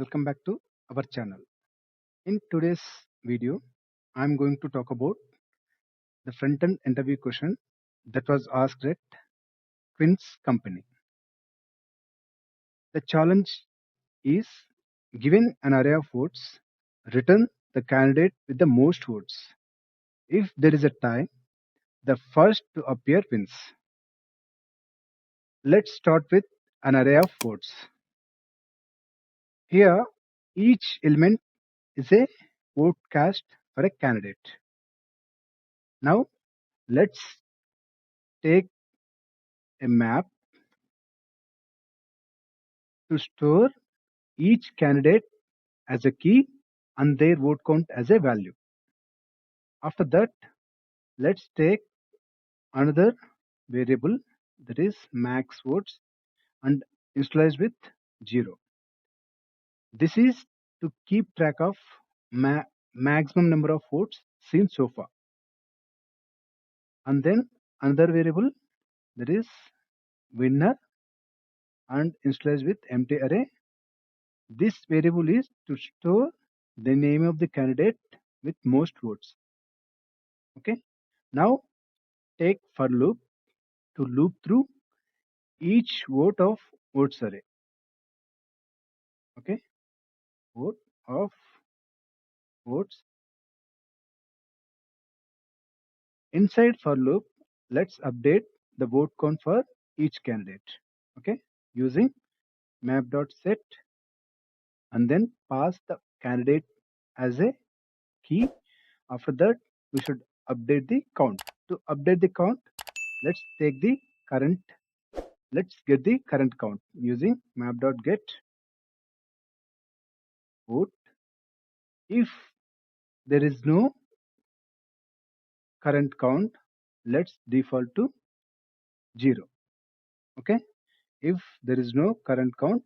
welcome back to our channel. In today's video, I'm going to talk about the front-end interview question that was asked at Quinn's company. The challenge is given an array of votes, return the candidate with the most votes. If there is a tie, the first to appear wins. Let's start with an array of votes. Here, each element is a vote cast for a candidate. Now, let's take a map to store each candidate as a key and their vote count as a value. After that, let's take another variable, that is max votes, and initialize with 0. This is to keep track of maximum number of votes seen so far. And then another variable, that is winner, and initialize with empty array. This variable is to store the name of the candidate with most votes. Okay. Now take for loop to loop through each vote of votes array. Okay. Vote of votes. Inside for loop, let's update the vote count for each candidate. Okay. Using map.set and then pass the candidate as a key. After that, we should update the count. To update the count, let's take the current. Let's get the current count using map.get vote. If there is no current count, let's default to 0. Okay. If there is no current count,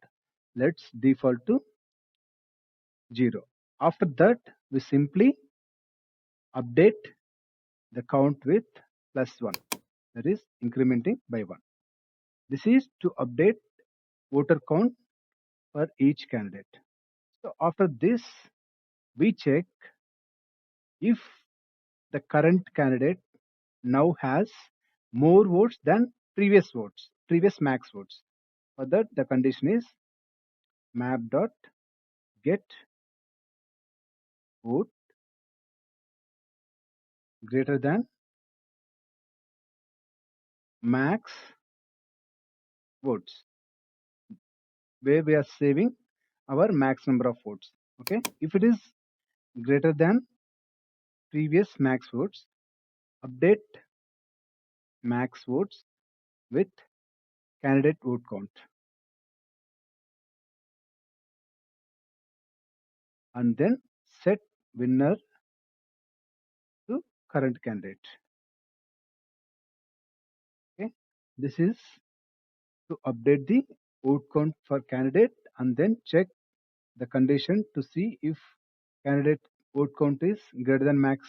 let's default to 0. After that, we simply update the count with +1, that is incrementing by 1. This is to update voter count for each candidate. So after this, we check if the current candidate now has more votes than previous max votes. For that, the condition is map.get vote greater than max votes, where we are saving our max number of votes. Okay. If it is greater than previous max votes, update max votes with candidate vote count. And then set winner to current candidate. Okay. This is to update the vote count for candidate and then check the condition to see if candidate vote count is greater than max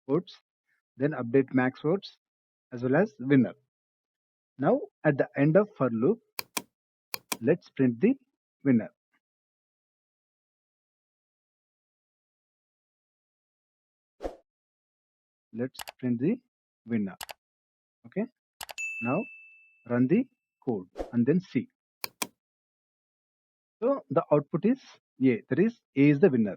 votes, then update max votes as well as winner. Now at the end of for loop, let's print the winner. Let's print the winner. Okay. Now run the code and then see. So the output is A, that is A is the winner.